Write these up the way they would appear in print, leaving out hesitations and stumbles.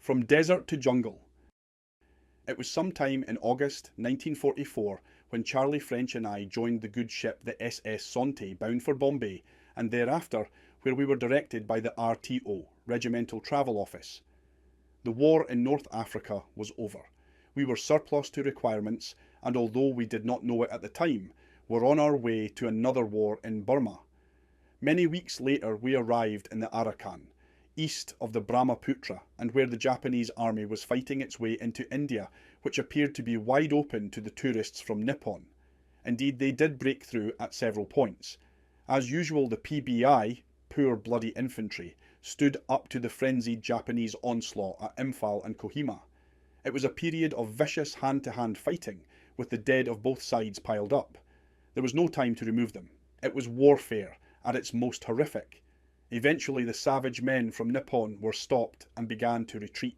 From desert to jungle. It was sometime in August 1944 when Charlie French and I joined the good ship the SS Sante bound for Bombay, and thereafter where we were directed by the RTO, Regimental Travel Office. The war in North Africa was over. We were surplus to requirements, and although we did not know it at the time, were on our way to another war in Burma. Many weeks later we arrived in the Arakan, east of the Brahmaputra, and where the Japanese army was fighting its way into India, which appeared to be wide open to the tourists from Nippon. Indeed, they did break through at several points. As usual, the PBI, Poor Bloody Infantry, stood up to the frenzied Japanese onslaught at Imphal and Kohima. It was a period of vicious hand-to-hand fighting, with the dead of both sides piled up. There was no time to remove them. It was warfare at its most horrific. Eventually the savage men from Nippon were stopped and began to retreat.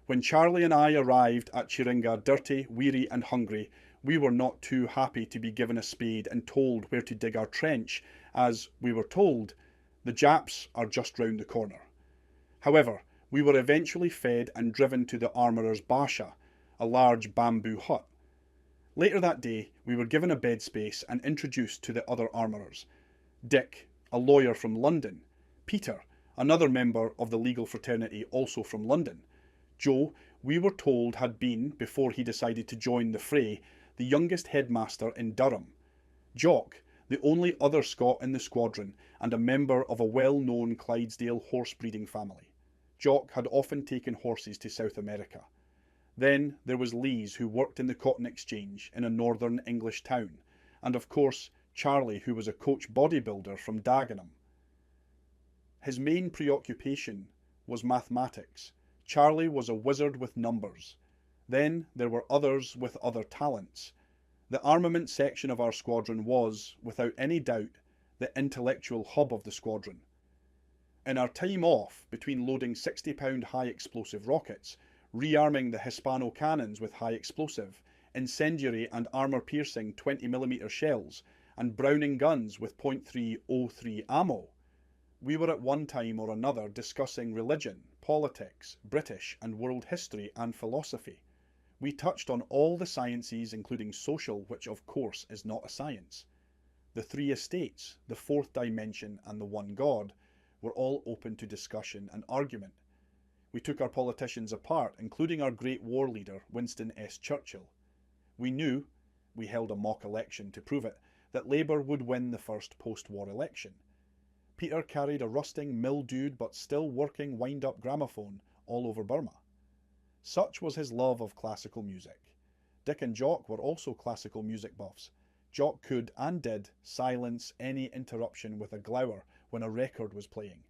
When Charlie and I arrived at Chiringa dirty, weary and hungry, we were not too happy to be given a spade and told where to dig our trench, as, we were told, the Japs are just round the corner. However, we were eventually fed and driven to the armourer's basha, a large bamboo hut. Later that day we were given a bed space and introduced to the other armourers. Dick, a lawyer from London, Peter, another member of the legal fraternity also from London, Joe, we were told had been, before he decided to join the fray, the youngest headmaster in Durham, Jock, the only other Scot in the squadron and a member of a well-known Clydesdale horse-breeding family. Jock had often taken horses to South America. Then there was Lees, who worked in the Cotton Exchange in a northern English town, and of course Charlie, who was a coach bodybuilder from Dagenham. His main preoccupation was mathematics. Charlie was a wizard with numbers. Then there were others with other talents. The armament section of our squadron was, without any doubt, the intellectual hub of the squadron. In our time off, between loading 60-pound high-explosive rockets, rearming the Hispano cannons with high-explosive, incendiary and armour-piercing 20mm shells, and Browning guns with .303 ammo, we were at one time or another discussing religion, politics, British and world history and philosophy. We touched on all the sciences, including social, which of course is not a science. The three estates, the fourth dimension and the one God, were all open to discussion and argument. We took our politicians apart, including our great war leader, Winston S. Churchill. We knew, we held a mock election to prove it, that Labour would win the first post-war election. Peter carried a rusting, mildewed but still working wind-up gramophone all over Burma. Such was his love of classical music. Dick and Jock were also classical music buffs. Jock could, and did, silence any interruption with a glower when a record was playing.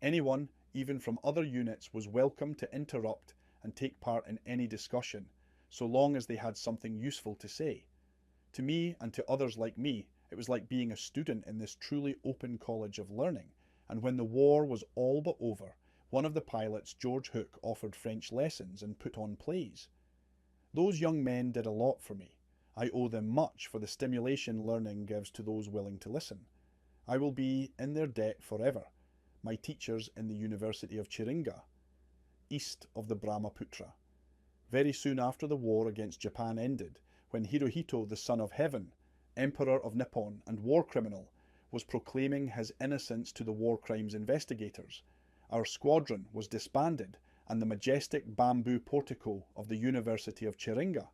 Anyone, even from other units, was welcome to interrupt and take part in any discussion, so long as they had something useful to say. To me, and to others like me, it was like being a student in this truly open college of learning, and when the war was all but over, one of the pilots, George Hook, offered French lessons and put on plays. Those young men did a lot for me. I owe them much for the stimulation learning gives to those willing to listen. I will be in their debt forever, my teachers in the University of Chiringa, east of the Brahmaputra. Very soon after the war against Japan ended, when Hirohito, the son of heaven, Emperor of Nippon and war criminal, was proclaiming his innocence to the war crimes investigators, our squadron was disbanded and the majestic bamboo portico of the University of Chiringa,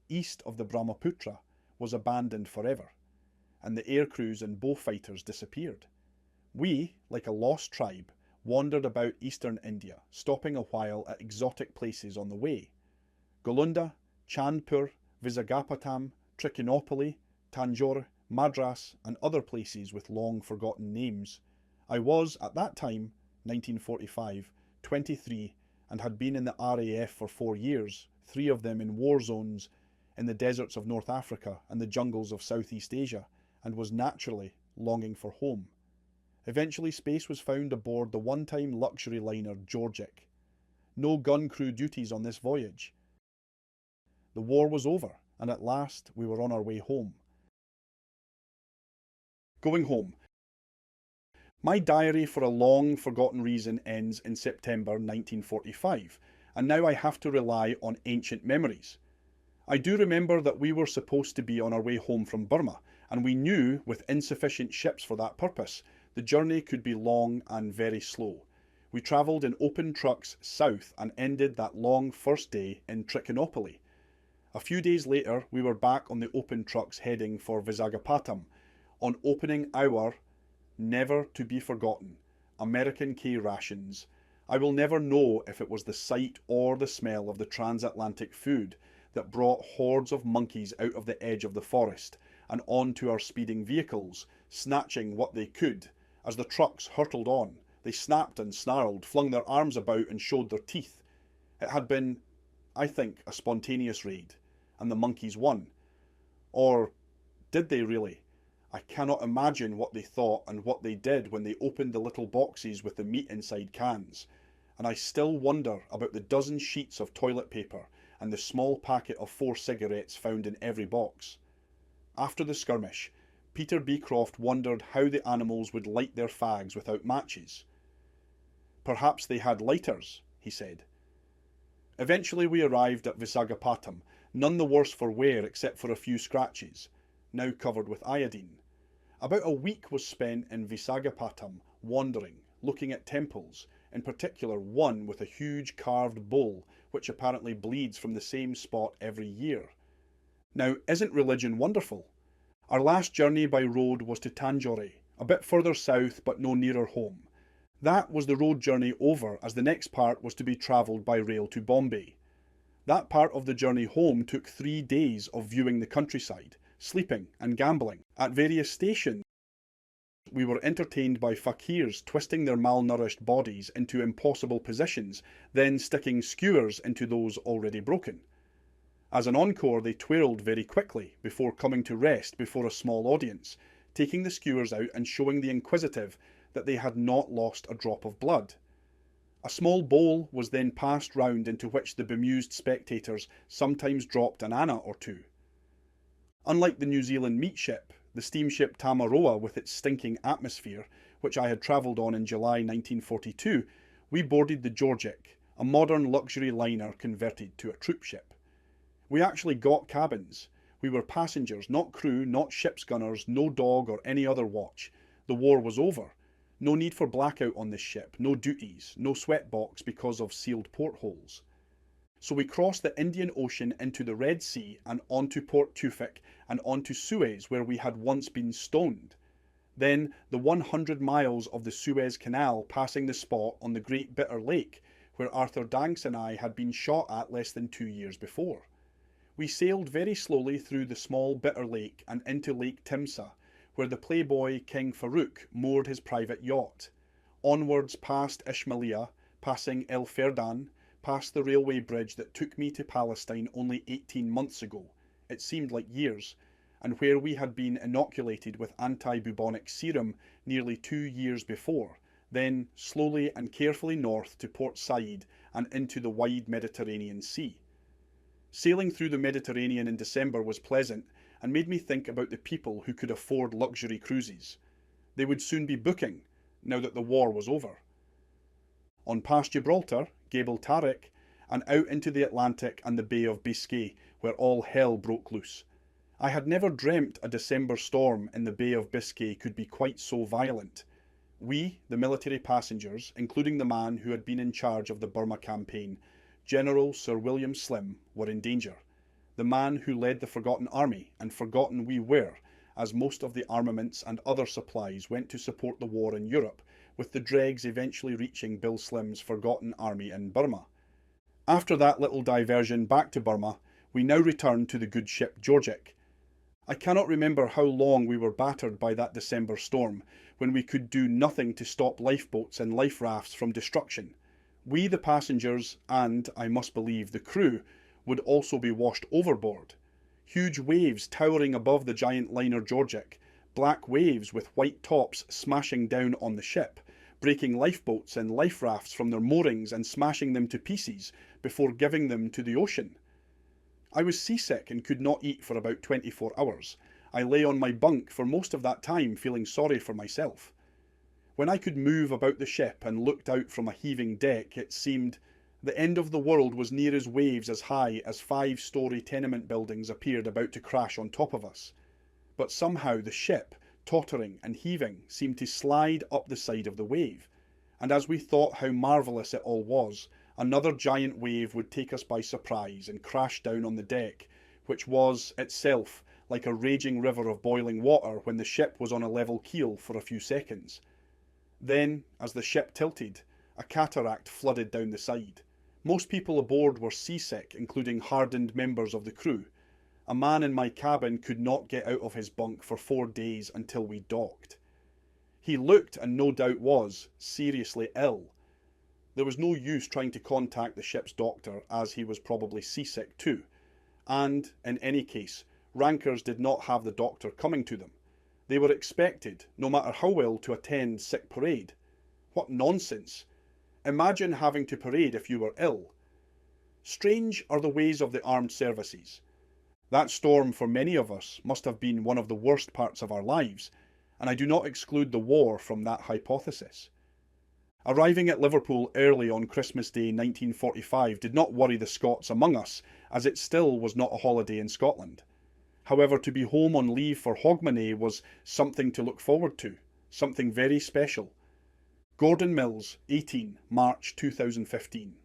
east of the Brahmaputra, was abandoned forever, and the air crews and bullfighters disappeared. We, like a lost tribe, wandered about eastern India, stopping a while at exotic places on the way. Golunda, Chandpur, Vizagapatam, Trichinopoly, Tanjore, Madras, and other places with long forgotten names. I was, at that time, 1945, 23, and had been in the RAF for 4 years, 3 of them in war zones in the deserts of North Africa and the jungles of Southeast Asia, and was naturally longing for home. Eventually space was found aboard the one-time luxury liner Georgic. No gun crew duties on this voyage. The war was over, and at last we were on our way home. Going home. My diary for a long forgotten reason ends in September 1945, and now I have to rely on ancient memories. I do remember that we were supposed to be on our way home from Burma, and we knew, with insufficient ships for that purpose, the journey could be long and very slow. We travelled in open trucks south and ended that long first day in Trichinopoly. A few days later, we were back on the open trucks heading for Visakhapatnam, on opening hour, never to be forgotten, American K rations. I will never know if it was the sight or the smell of the transatlantic food that brought hordes of monkeys out of the edge of the forest and onto our speeding vehicles, snatching what they could. As the trucks hurtled on, they snapped and snarled, flung their arms about and showed their teeth. It had been, I think, a spontaneous raid, and the monkeys won. Or did they really? I cannot imagine what they thought and what they did when they opened the little boxes with the meat inside cans, and I still wonder about the dozen sheets of toilet paper and the small packet of 4 cigarettes found in every box. After the skirmish, Peter Beecroft wondered how the animals would light their fags without matches. Perhaps they had lighters, he said. Eventually we arrived at Visakhapatnam, none the worse for wear except for a few scratches, now covered with iodine. About a week was spent in Visakhapatnam, wandering, looking at temples, in particular one with a huge carved bull which apparently bleeds from the same spot every year. Now, isn't religion wonderful? Our last journey by road was to Tanjore, a bit further south but no nearer home. That was the road journey over, as the next part was to be travelled by rail to Bombay. That part of the journey home took 3 days of viewing the countryside, sleeping and gambling. At various stations we were entertained by fakirs twisting their malnourished bodies into impossible positions, then sticking skewers into those already broken. As an encore they twirled very quickly before coming to rest before a small audience, taking the skewers out and showing the inquisitive that they had not lost a drop of blood. A small bowl was then passed round into which the bemused spectators sometimes dropped an anna or two. Unlike the New Zealand meat ship, the steamship Tamaroa with its stinking atmosphere, which I had travelled on in July 1942, we boarded the Georgic, a modern luxury liner converted to a troop ship. We actually got cabins. We were passengers, not crew, not ship's gunners, no dog or any other watch. The war was over. No need for blackout on this ship, no duties, no sweatbox because of sealed portholes. So we crossed the Indian Ocean into the Red Sea and onto Port Tewfik and onto Suez, where we had once been stoned. Then the 100 miles of the Suez Canal passing the spot on the Great Bitter Lake, where Arthur Danks and I had been shot at less than 2 years before. We sailed very slowly through the small Bitter Lake and into Lake Timsah, where the playboy King Farouk moored his private yacht. Onwards past Ismailia, passing El Ferdan, past the railway bridge that took me to Palestine only 18 months ago, it seemed like years, and where we had been inoculated with anti-bubonic serum nearly 2 years before, then slowly and carefully north to Port Said and into the wide Mediterranean Sea. Sailing through the Mediterranean in December was pleasant and made me think about the people who could afford luxury cruises. They would soon be booking, now that the war was over. On past Gibraltar, Gable Tariq, and out into the Atlantic and the Bay of Biscay, where all hell broke loose. I had never dreamt a December storm in the Bay of Biscay could be quite so violent. We, the military passengers, including the man who had been in charge of the Burma campaign, General Sir William Slim, were in danger. The man who led the Forgotten Army, and forgotten we were, as most of the armaments and other supplies went to support the war in Europe, with the dregs eventually reaching Bill Slim's Forgotten Army in Burma. After that little diversion back to Burma, we now return to the good ship Georgic. I cannot remember how long we were battered by that December storm, when we could do nothing to stop lifeboats and life rafts from destruction. We, the passengers, and, I must believe, the crew, would also be washed overboard. Huge waves towering above the giant liner Georgic, black waves with white tops smashing down on the ship, breaking lifeboats and life rafts from their moorings and smashing them to pieces before giving them to the ocean. I was seasick and could not eat for about 24 hours. I lay on my bunk for most of that time feeling sorry for myself. When I could move about the ship and looked out from a heaving deck, it seemed the end of the world was near as waves as high as 5-story tenement buildings appeared about to crash on top of us. But somehow the ship, tottering and heaving, seemed to slide up the side of the wave, and as we thought how marvellous it all was, another giant wave would take us by surprise and crash down on the deck, which was itself like a raging river of boiling water when the ship was on a level keel for a few seconds. Then, as the ship tilted, a cataract flooded down the side. Most people aboard were seasick, including hardened members of the crew. A man in my cabin could not get out of his bunk for 4 days until we docked. He looked, and no doubt was, seriously ill. There was no use trying to contact the ship's doctor, as he was probably seasick too, and, in any case, rankers did not have the doctor coming to them. They were expected, no matter how well, to attend sick parade. What nonsense! Imagine having to parade if you were ill. Strange are the ways of the armed services. That storm for many of us must have been one of the worst parts of our lives, and I do not exclude the war from that hypothesis. Arriving at Liverpool early on Christmas Day 1945 did not worry the Scots among us, as it still was not a holiday in Scotland. However, to be home on leave for Hogmanay was something to look forward to, something very special. Gordon Mills, 18, March 2015.